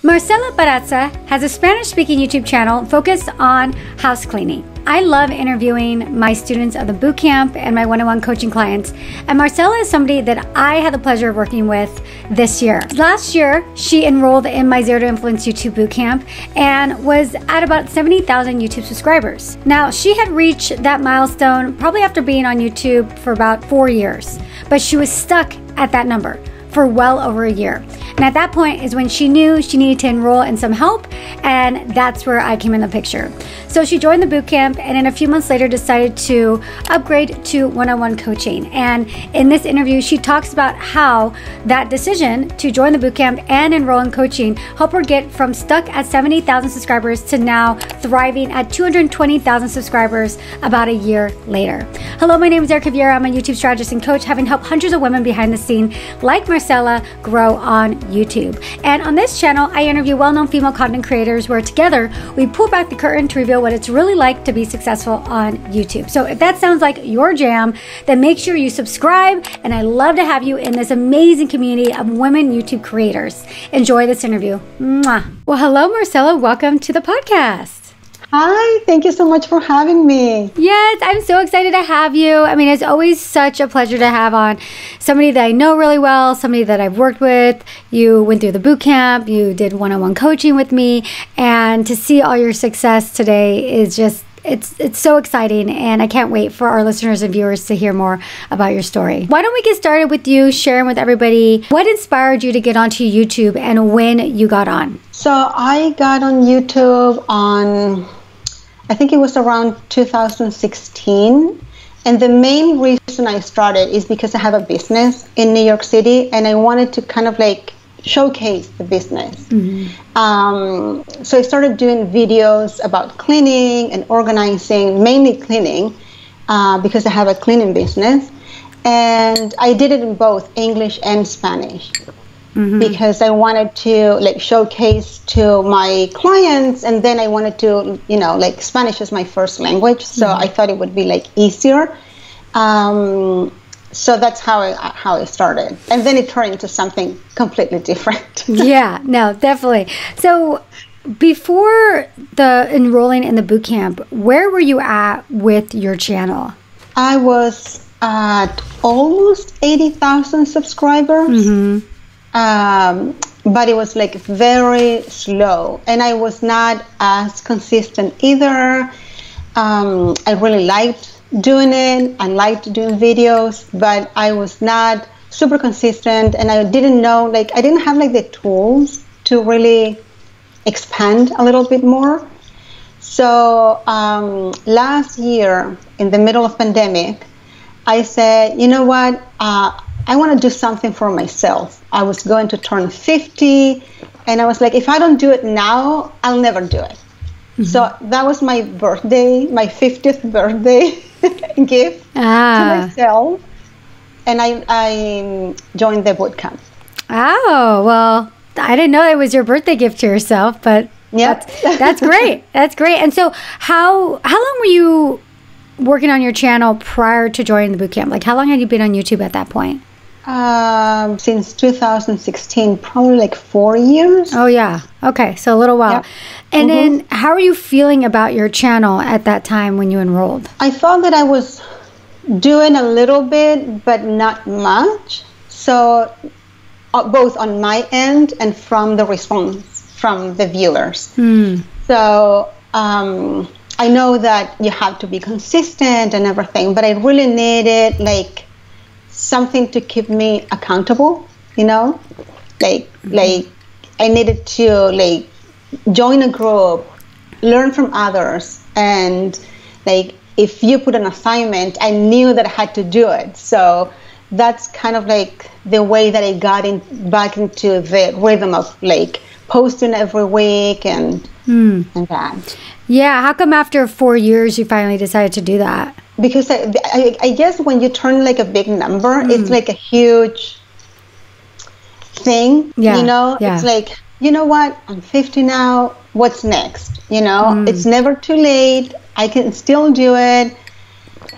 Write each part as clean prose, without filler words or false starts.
Marcela has a Spanish-speaking YouTube channel focused on house cleaning. I love interviewing my students of the Bootcamp and my one-on-one coaching clients, and Marcela is somebody that I had the pleasure of working with this year. Last year, she enrolled in my Zero to Influence YouTube Bootcamp and was at about 70,000 YouTube subscribers. Now, she had reached that milestone probably after being on YouTube for about 4 years, but she was stuck at that number for well over a year. And at that point is when she knew she needed to enroll in some help, and that's where I came in the picture. So she joined the bootcamp, and then a few months later decided to upgrade to one-on-one coaching. And in this interview, she talks about how that decision to join the bootcamp and enroll in coaching helped her get from stuck at 70,000 subscribers to now thriving at 220,000 subscribers about a year later. Hello, my name is Erika Vieira. I'm a YouTube strategist and coach, having helped hundreds of women behind the scene like Marcela grow on YouTube. And on this channel, I interview well-known female content creators where together we pull back the curtain to reveal what it's really like to be successful on YouTube. So if that sounds like your jam, then make sure you subscribe, and I love to have you in this amazing community of women YouTube creators. Enjoy this interview. Mwah. Well, hello, Marcela. Welcome to the podcast. Hi, thank you so much for having me. Yes, I'm so excited to have you. I mean, it's always such a pleasure to have on somebody that I know really well, somebody that I've worked with. You went through the boot camp, you did one-on-one coaching with me, and to see all your success today is just, it's so exciting, and I can't wait for our listeners and viewers to hear more about your story. Why don't we get started with you sharing with everybody what inspired you to get onto YouTube and when you got on? So I got on YouTube on, I think it was around 2016, and the main reason I started is because I have a business in New York City, and I wanted to kind of like showcase the business. So I started doing videos about cleaning and organizing, mainly cleaning, because I have a cleaning business, and I did it in both English and Spanish. Because I wanted to like showcase to my clients, and then I wanted to, you know, like Spanish is my first language, so I thought it would be like easier. So that's how I started, and then it turned into something completely different. Yeah, no, definitely. So before the enrolling in the bootcamp, where were you at with your channel? I was at almost 80,000 subscribers. But it was like very slow, and I was not as consistent either. I really liked doing it. I liked doing videos, but I was not super consistent, and I didn't know, like, I didn't have like the tools to really expand a little bit more. So last year, in the middle of pandemic, I said, you know what, I want to do something for myself. I was going to turn 50, and I was like, if I don't do it now, I'll never do it. So that was my birthday, my 50th birthday gift to myself, and I joined the bootcamp. Oh, well, I didn't know it was your birthday gift to yourself, but yeah, that's great. That's great. And so how long were you working on your channel prior to joining the bootcamp? Like, how long had you been on YouTube at that point? Since 2016, probably like 4 years. Oh, yeah. Okay, so a little while. Yep. And then how are you feeling about your channel at that time when you enrolled? I thought that I was doing a little bit, but not much. So both on my end and from the response from the viewers. So I know that you have to be consistent and everything, but I really needed like something to keep me accountable, you know, like I needed to like join a group, learn from others, and like if you put an assignment, I knew that I had to do it. So that's kind of like the way that I got back into the rhythm of like posting every week and that. Yeah, how come after 4 years you finally decided to do that? Because I guess when you turn like a big number, it's like a huge thing, you know? It's like, you know what, I'm 50 now, what's next? You know, it's never too late, I can still do it.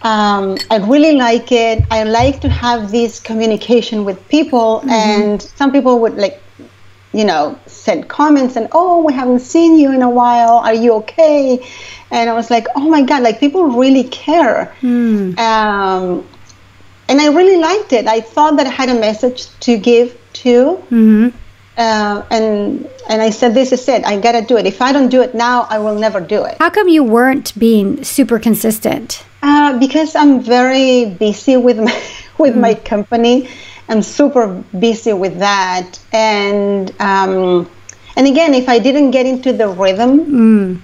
I really like it. I like to have this communication with people, and some people would like sent comments and, oh, we haven't seen you in a while. Are you okay? And I was like, oh my God, like people really care. And I really liked it. I thought that I had a message to give too. And I said, this is it. I got to do it. If I don't do it now, I will never do it. How come you weren't being super consistent? Because I'm very busy with my company. I'm super busy with that. And again, if I didn't get into the rhythm,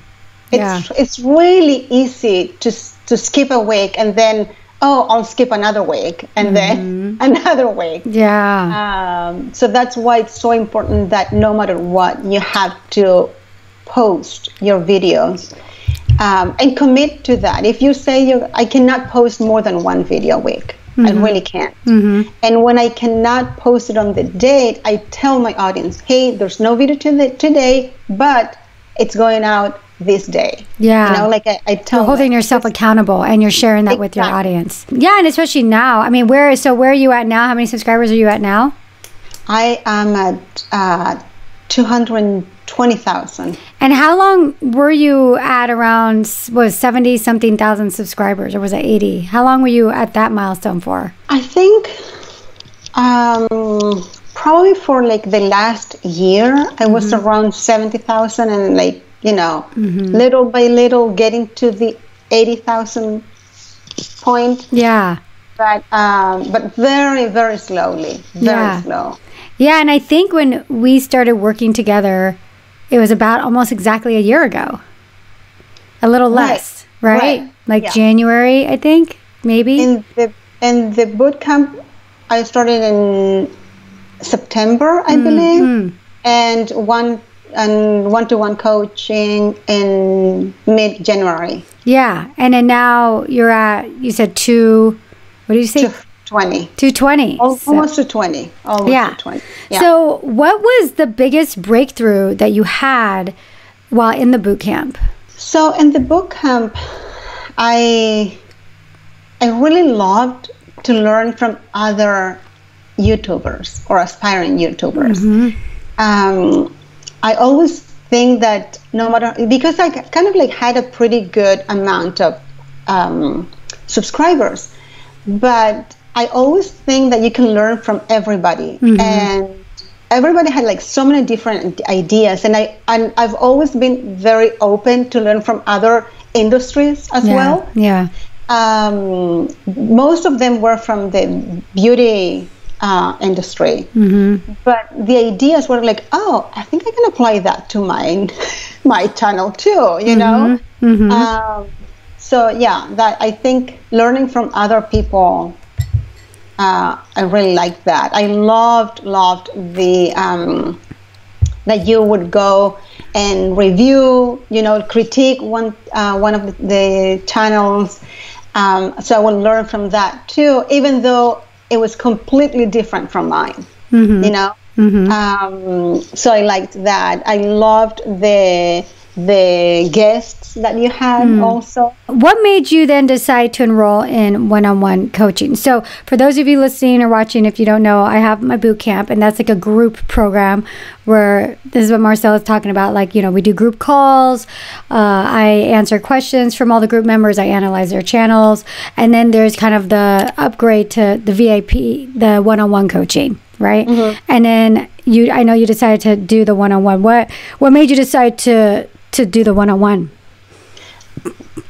it's really easy to skip a week and then, I'll skip another week and then another week. So that's why it's so important that no matter what, you have to post your videos and commit to that. If you say I cannot post more than one video a week, I really can't. And when I cannot post it on the date, I tell my audience, hey, there's no video today, but it's going out this day. I tell you're holding yourself accountable and you're sharing that with your audience. And especially now. I mean, where are you at now? How many subscribers are you at now? I am at 220,000. And how long were you at around 70 something thousand subscribers, or was it 80? How long were you at that milestone for? I think probably for like the last year I was around 70,000 and little by little getting to the 80,000 point. But very, very slowly. Very slow. And I think when we started working together, it was about almost exactly a year ago. A little less, right? January, I think, maybe. In the bootcamp, I started in September, I believe, and one-to-one coaching in mid-January. And then now you're at, you said what did you say? 220. Almost to 20. Almost to 20. So what was the biggest breakthrough that you had while in the boot camp? So in the boot camp, I really loved to learn from other YouTubers or aspiring YouTubers. I always think that no matter, because I kind of had a pretty good amount of subscribers, but I always think that you can learn from everybody, and everybody had so many different ideas, and I've always been very open to learn from other industries as well. Most of them were from the beauty industry, but the ideas were I think I can apply that to my channel too, that I think learning from other people, I really liked that. I loved the that you would go and review, critique one of the channels. So I would learn from that too, even though it was completely different from mine, so I liked that. I loved the guests that you had also. What made you then decide to enroll in one-on-one coaching? So for those of you listening or watching, if you don't know, I have my boot camp, and that's a group program where this is what Marcela is talking about. We do group calls. I answer questions from all the group members. I analyze their channels. And then there's kind of the upgrade to the VIP, the one-on-one coaching, right? And then I know you decided to do the one-on-one. What made you decide to do the one-on-one?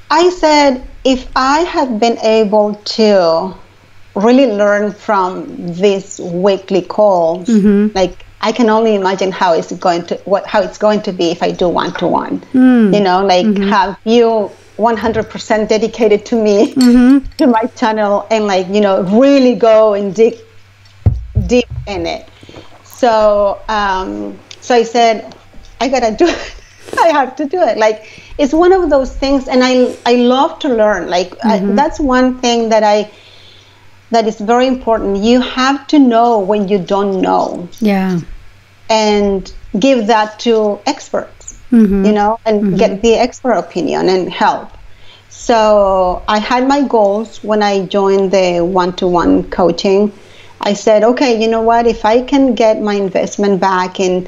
I said, if I had been able to really learn from these weekly calls, I can only imagine how it's going to be if I do one-to-one. Have you 100% dedicated to me, to my channel, and really go and dig deep in it. So I said, I gotta do it. I have to do it. It's one of those things, and I love to learn. That's one thing that is very important. You have to know when you don't know. And give that to experts, and get the expert opinion and help. So I had my goals when I joined the one-to-one coaching. I said, okay, you know what? If I can get my investment back in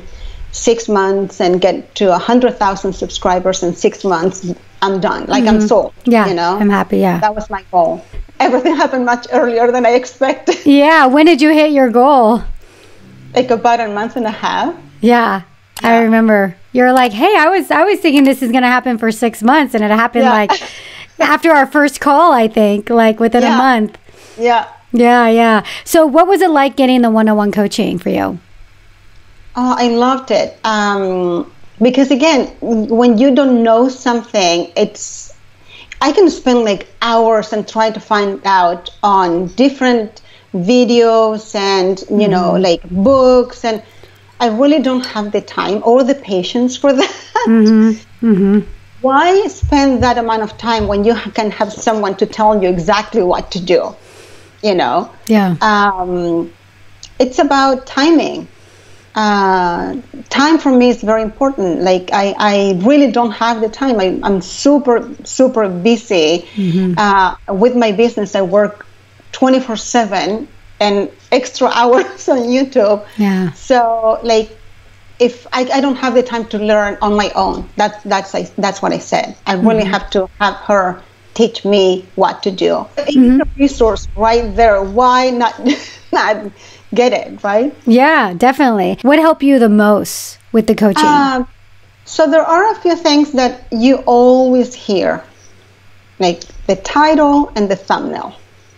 6 months and get to 100,000 subscribers in 6 months, I'm done. Like I'm sold. Yeah, you know, I'm happy. Yeah, that was my goal. Everything happened much earlier than I expected. Yeah, when did you hit your goal? Like about a month and a half. Yeah, I remember. You're like, hey, I was thinking this is gonna happen for 6 months, and it happened like after our first call. I think like within a month. Yeah. Yeah. So, what was it like getting the one-on-one coaching for you? Oh, I loved it. Because again, when you don't know something, I can spend like hours and try to find out on different videos and, you know, like books, and I really don't have the time or the patience for that. Why spend that amount of time when you can have someone to tell you exactly what to do? You know? Yeah. It's about timing. Time for me is very important. Like I really don't have the time. I'm super busy with my business. I work 24/7 and extra hours on YouTube. Yeah. So like, if I don't have the time to learn on my own, that's what I said. I really have to have her teach me what to do. It's a resource right there. Why not get it, right? Yeah, definitely. What helped you the most with the coaching? So there are a few things that you always hear, like the title and the thumbnail.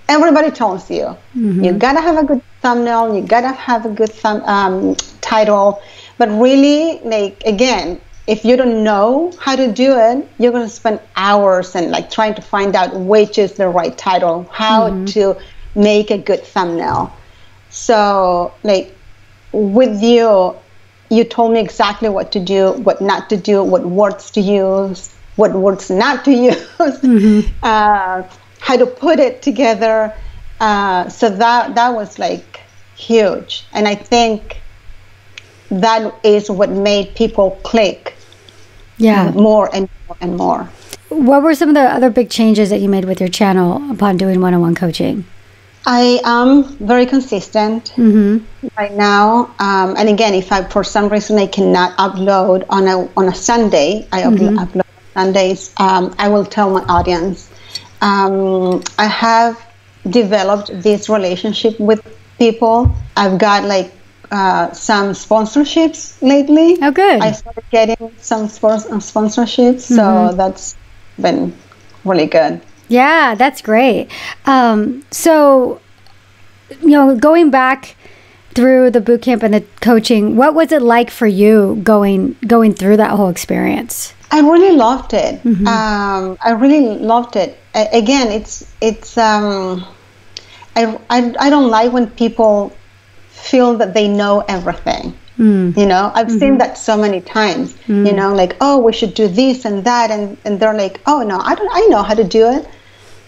Everybody tells you, you gotta have a good thumbnail, you gotta have a good title, but really, like, again, if you don't know how to do it, you're gonna spend hours and like trying to find out which is the right title, how to make a good thumbnail. So, like, with you told me exactly what to do, what not to do, what words to use, what words not to use, how to put it together. So that was, like, huge. And I think that is what made people click more and more and more. What were some of the other big changes that you made with your channel upon doing one-on-one coaching? I am very consistent right now, and again, if for some reason I cannot upload on a Sunday, I upload on Sundays. I will tell my audience. I have developed this relationship with people. I've got like some sponsorships lately. Oh, good. I started getting some sponsorships, so that's been really good. Yeah, that's great. So, you know, going back through the bootcamp and the coaching, what was it like for you going through that whole experience? I really loved it. I really loved it. Again, I don't like when people feel that they know everything. You know, I've seen that so many times. You know, like, oh, we should do this and that, and they're like, oh no, I know how to do it.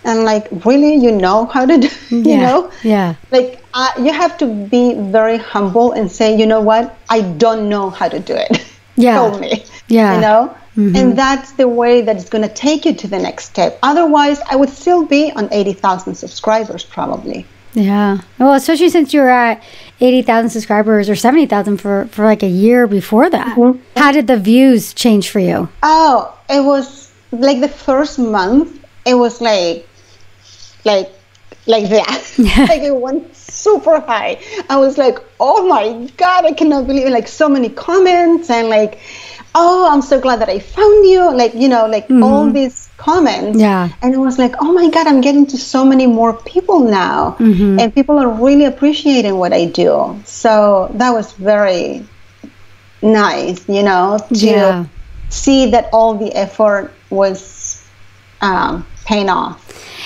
And like, really, you know how to do? You know? Yeah. Like, you have to be very humble and say, you know what, I don't know how to do it. Tell me. Yeah. You know. And that's the way that it's going to take you to the next step. Otherwise, I would still be on 80,000 subscribers probably. Yeah. Well, especially since you were at 80,000 subscribers or 70,000 for like a year before that. How did the views change for you? Oh, it was like the first month, it was like that. Like it went super high. I was like, oh my God, I cannot believe it. Like so many comments and like, oh, I'm so glad that I found you. Like, you know, like all these comments. Yeah. And it was like, oh my God, I'm getting to so many more people now. And people are really appreciating what I do. So that was very nice, you know, to see that all the effort was paying off.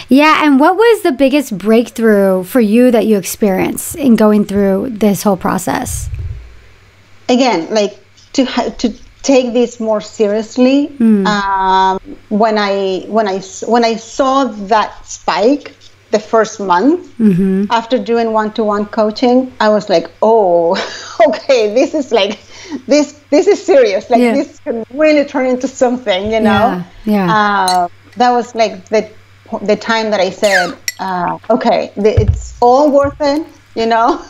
Yeah. And what was the biggest breakthrough for you that you experienced in going through this whole process? Again, like to take this more seriously. When I saw that spike the first month after doing one-to-one coaching, I was like, oh, okay, this is like this is serious. Like this can really turn into something, you know. That was like the time that I said, okay, it's all worth it, you know.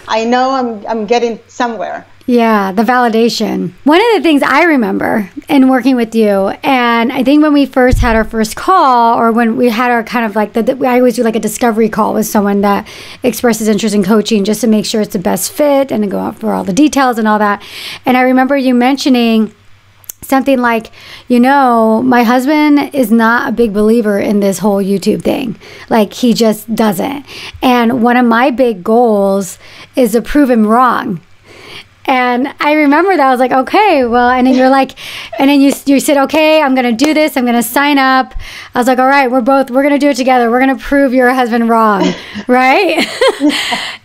I know I'm getting somewhere. Yeah, the validation. One of the things I remember in working with you, and I think when we first had our first call, or when we had our kind of like, I always do like a discovery call with someone that expresses interest in coaching just to make sure it's the best fit and to go out for all the details and all that. And I remember you mentioning something like, my husband is not a big believer in this whole YouTube thing. Like, he just doesn't. And one of my big goals is to prove him wrong. And I remember that. I was like, okay, well, and then you're like, and then you said, okay, I'm going to do this. I'm going to sign up. I was like, all right, we're going to do it together. We're going to prove your husband wrong. Right.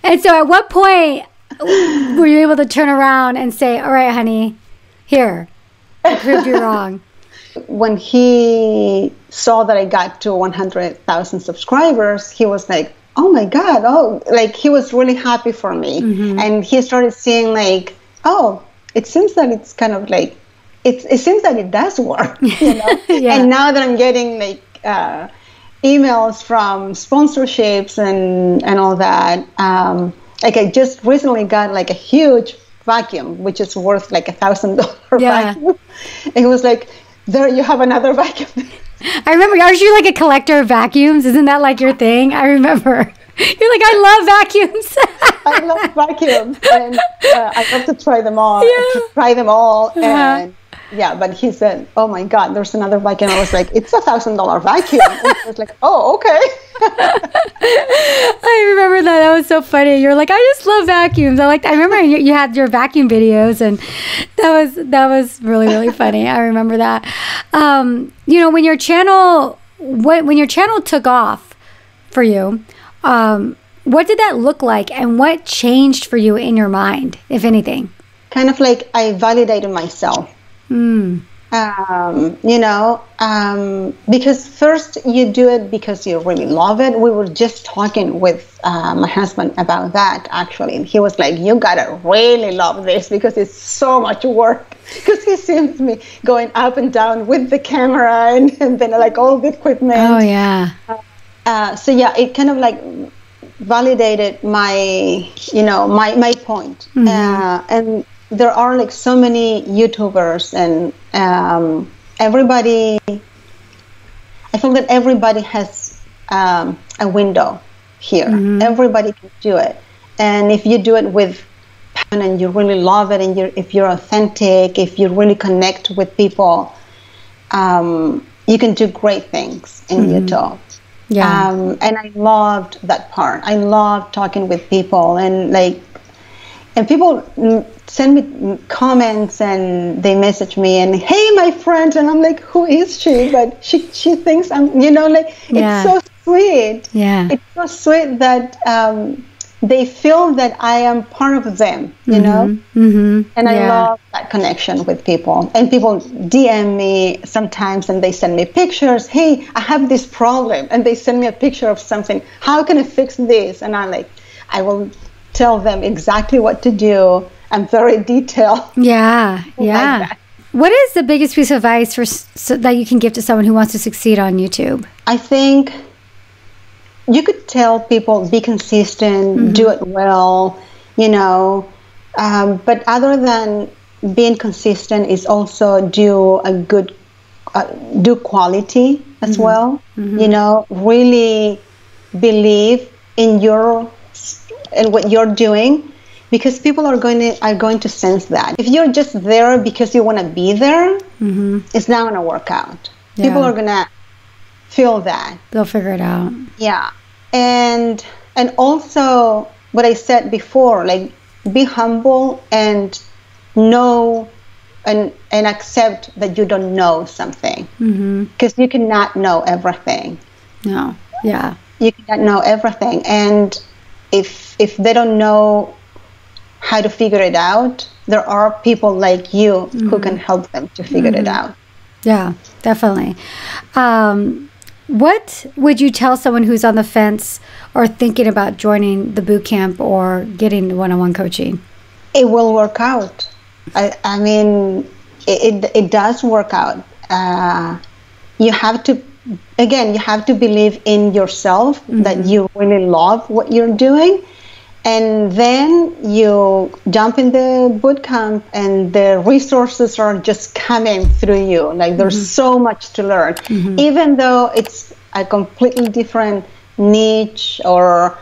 And so at what point were you able to turn around and say, all right, honey, here, I proved you wrong? When he saw that I got to 100,000 subscribers, he was like, oh my God, like he was really happy for me. Mm-hmm. And he started seeing like, oh, it seems that it's kind of like, it seems that it does work, Yeah. And now that I'm getting like emails from sponsorships and all that, like I just recently got like a huge vacuum, which is worth like $1,000 vacuum. And it was like, there you have another vacuum. I remember, aren't you like a collector of vacuums? Isn't that like your thing? I remember. You're like, I love vacuums. I love vacuums. And I love to try them all. And but he said, oh my God, there's another vacuum. I was like, it's $1,000 vacuum. And I was like, oh, okay. I remember that. That was so funny. You're like, I just love vacuums. I remember you had your vacuum videos, and that was really, really funny. I remember that. When your channel took off for you, what did that look like, and what changed for you in your mind, if anything? Kind of like I validated myself. Because first you do it because you really love it. We were just talking with my husband about that, actually. And he was like, you gotta really love this because it's so much work. Because he sees me going up and down with the camera and then like all the equipment. Oh, yeah. It kind of like validated my point. Mm-hmm. And there are like so many YouTubers and everybody, I feel that everybody has a window here. Mm-hmm. Everybody can do it. And if you do it with passion and you really love it, and if you're authentic, if you really connect with people, you can do great things in YouTube. Yeah. And I loved that part. I loved talking with people, and people send me comments and they message me and, hey, my friend, and I'm like, who is she? But she thinks I'm, it's so sweet. Yeah. It's so sweet that they feel that I am part of them, you know? Mm-hmm. And I love that connection with people. And people DM me sometimes and they send me pictures. Hey, I have this problem. And they send me a picture of something. How can I fix this? And I will tell them exactly what to do. I'm very detailed. Yeah, yeah. Like, what is the biggest piece of advice that you can give to someone who wants to succeed on YouTube? I think you could tell people, be consistent, do it well, but other than being consistent is also do quality as well. Really believe in what you're doing, because people are going to sense that. If you're just there because you want to be there, it's not going to work out. Yeah. People are going to feel that. They'll figure it out. Yeah. And also what I said before, like, be humble and know and accept that you don't know something. Because you cannot know everything. No. Yeah. You cannot know everything. And if they don't know how to figure it out, there are people like you who can help them to figure it out. Yeah, definitely. What would you tell someone who's on the fence or thinking about joining the bootcamp or getting one-on-one coaching? It will work out. I mean, it does work out. You have to believe in yourself, that you really love what you're doing. And then you jump in the bootcamp and the resources are just coming through you. Like there's so much to learn, even though it's a completely different niche or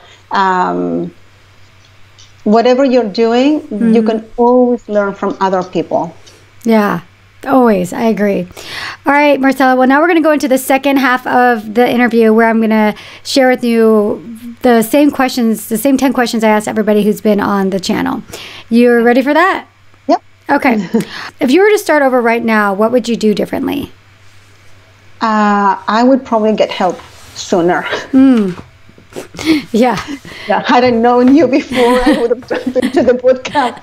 whatever you're doing, you can always learn from other people. Yeah, always. I agree. All right, Marcela. Well, now we're going to go into the second half of the interview where I'm going to share with you the same 10 questions I asked everybody who's been on the channel. You're ready for that? Yep. Okay. If you were to start over right now, what would you do differently? I would probably get help sooner. Yeah. Had I known you before, I would have jumped into the bootcamp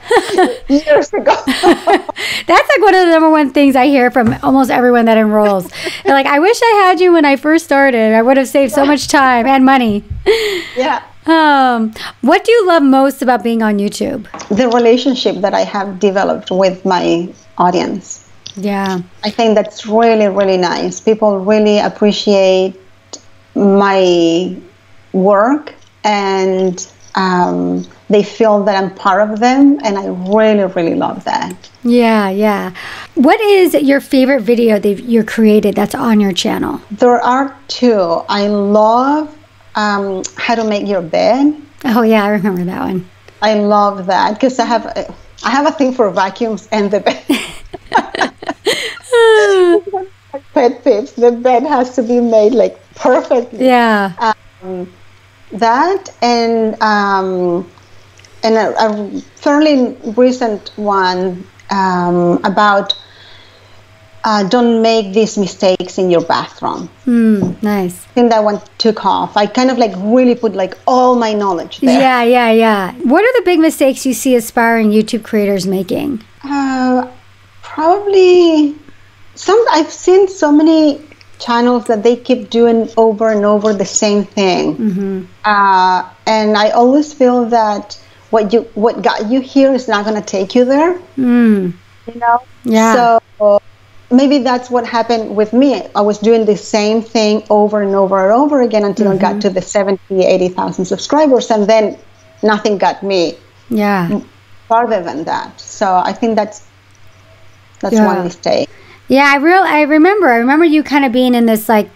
years ago. That's like one of the number one things I hear from almost everyone that enrolls. They're like, I wish I had you when I first started. I would have saved so much time and money. Yeah. What do you love most about being on YouTube? The relationship that I have developed with my audience. Yeah. I think that's really, really nice. People really appreciate my work, and they feel that I'm part of them, and I really, really love that. Yeah. What is your favorite video that you created that's on your channel? There are two. I love how to make your bed. Oh yeah, I remember that one. I love that because I have a thing for vacuums and the bed. Pet peeves. The bed has to be made like perfectly. Yeah. That and a fairly recent one about don't make these mistakes in your bathroom. Nice. I think that one took off. I kind of like really put like all my knowledge there. Yeah. What are the big mistakes you see aspiring YouTube creators making? Probably I've seen so many channels that they keep doing over and over the same thing. And I always feel that what got you here is not going to take you there. You know? Yeah. So maybe that's what happened with me. I was doing the same thing over and over and over again until I got to the 70,000, 80,000 subscribers, and then nothing got me farther than that. So I think that's one mistake. Yeah, I remember you kind of being in this like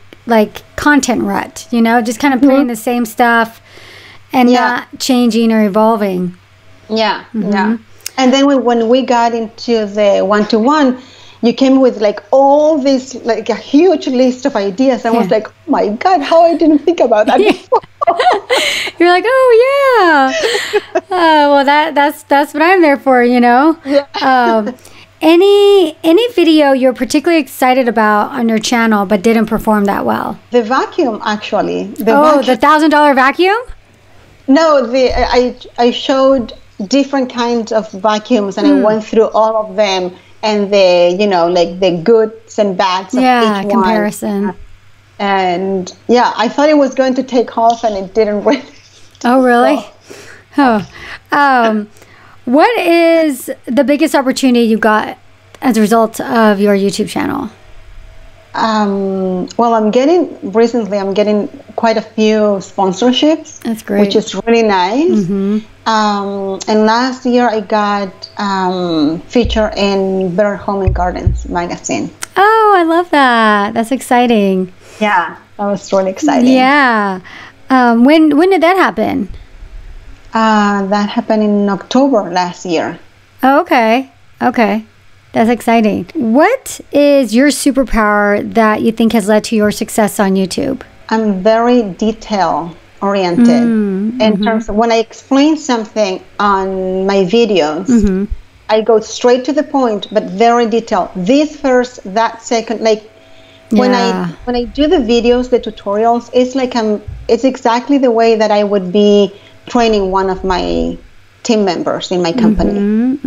content rut, you know, just kind of playing the same stuff and not changing or evolving. Yeah. And then when we got into the one-to-one, you came with like all this, like a huge list of ideas. I was like, oh my God, how I didn't think about that before. You're like, oh yeah. Well, that's what I'm there for, you know. Any video you're particularly excited about on your channel but didn't perform that well? The vacuum, actually. The $1,000 vacuum? No, I showed different kinds of vacuums, and I went through all of them and the goods and bads of each comparison. One. And I thought it was going to take off, and it didn't really. Oh, really? What is the biggest opportunity you got as a result of your YouTube channel? Well, I'm getting quite a few sponsorships. That's great. Which is really nice. And last year I got featured in Better Home and Gardens magazine. Oh, I love that. That's exciting. Yeah, that was really exciting. Yeah. When did that happen? That happened in October last year. Oh, okay. That's exciting. What is your superpower that you think has led to your success on YouTube? I'm very detail oriented in terms of when I explain something on my videos, I go straight to the point, but very detailed. This first, that second, like when I do the videos, the tutorials, it's like it's exactly the way that I would be training one of my team members in my company.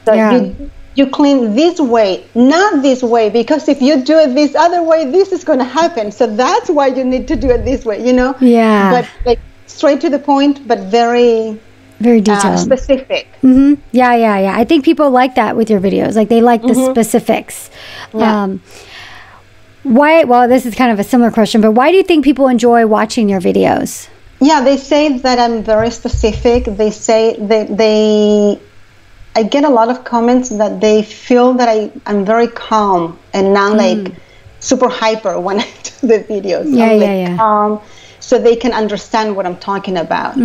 So you clean this way, not this way, because if you do it this other way, this is going to happen. So that's why you need to do it this way, you know? Yeah. But like straight to the point, but very detailed, specific. Yeah. I think people like that with your videos. Like they like the specifics. Yeah. Why? Well, this is kind of a similar question, but why do you think people enjoy watching your videos? Yeah, they say that I'm very specific. They say I get a lot of comments that they feel that I'm very calm and not like super hyper when I do the videos. I'm like calm, so they can understand what I'm talking about.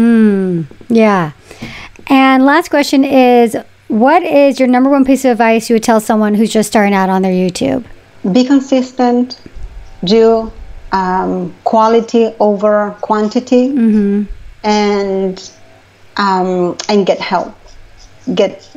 Yeah. And last question is, what is your number one piece of advice you would tell someone who's just starting out on their YouTube? Be consistent. Do quality over quantity, and get help. Get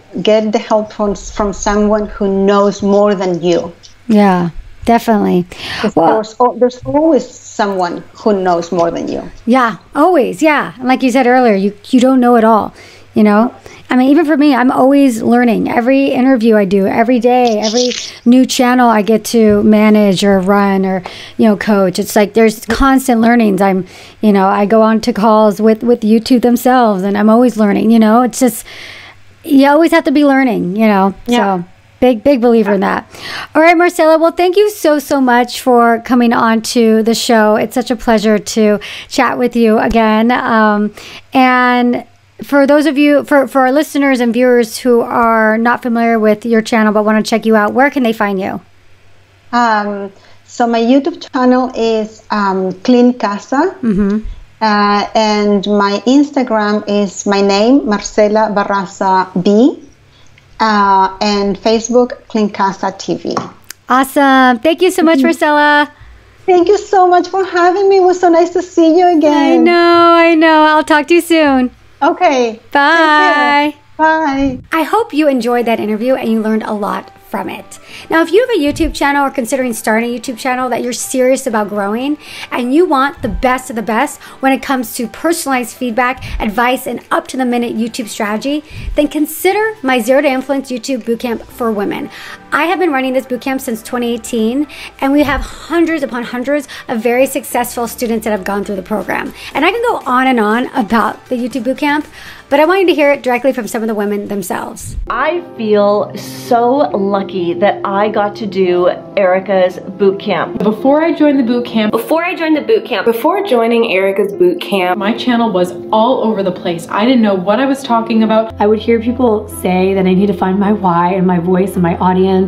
the help from someone who knows more than you. Yeah, definitely. Well, there's always someone who knows more than you. Yeah, always. Yeah, and like you said earlier, you don't know it all. You know, I mean, even for me, I'm always learning. Every interview I do, every day, every new channel I get to manage or run or, coach. It's like there's constant learnings. I go on to calls with YouTube themselves, and I'm always learning. It's just, you always have to be learning, So big believer in that. All right, Marcela. Well, thank you so much for coming on to the show. It's such a pleasure to chat with you again. And for those of you, for our listeners and viewers who are not familiar with your channel but want to check you out, where can they find you? So my YouTube channel is Clean Casa, and my Instagram is my name, Marcela Barraza B, and Facebook, Clean Casa TV. Awesome. Thank you so much, Marcela. Thank you so much for having me. It was so nice to see you again. I know. I'll talk to you soon. Okay. Bye. Bye. I hope you enjoyed that interview and you learned a lot from it. Now, if you have a YouTube channel or considering starting a YouTube channel that you're serious about growing and you want the best of the best when it comes to personalized feedback, advice, and up-to-the-minute YouTube strategy, then consider my Zero to Influence YouTube Bootcamp for Women. I have been running this bootcamp since 2018, and we have hundreds upon hundreds of very successful students that have gone through the program. And I can go on and on about the YouTube Bootcamp, but I want you to hear it directly from some of the women themselves. I feel so lucky that I got to do Erika's bootcamp. Before joining Erika's bootcamp, my channel was all over the place. I didn't know what I was talking about. I would hear people say that I need to find my why and my voice and my audience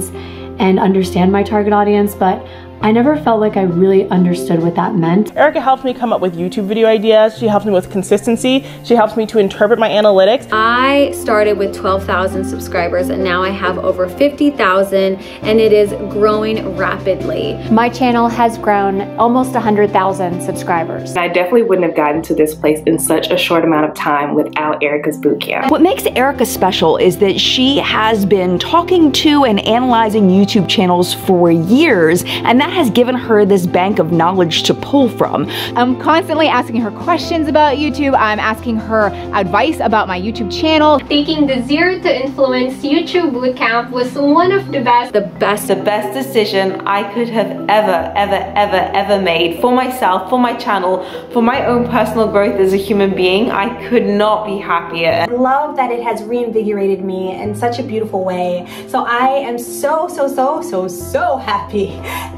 and understand my target audience, but I never felt like I really understood what that meant. Erika helped me come up with YouTube video ideas. She helped me with consistency. She helped me to interpret my analytics. I started with 12,000 subscribers and now I have over 50,000 and it is growing rapidly. My channel has grown almost 100,000 subscribers. I definitely wouldn't have gotten to this place in such a short amount of time without Erika's bootcamp. What makes Erika special is that she has been talking to and analyzing YouTube channels for years, and that has given her this bank of knowledge to pull from. I'm constantly asking her questions about YouTube. I'm asking her advice about my YouTube channel. Taking the Zero to Influence YouTube Bootcamp was one of the best decision I could have ever made for myself, for my channel, for my own personal growth as a human being. I could not be happier. I love that it has reinvigorated me in such a beautiful way. So I am so happy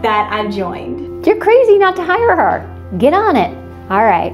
that I've joined. You're crazy not to hire her. Get on it. All right.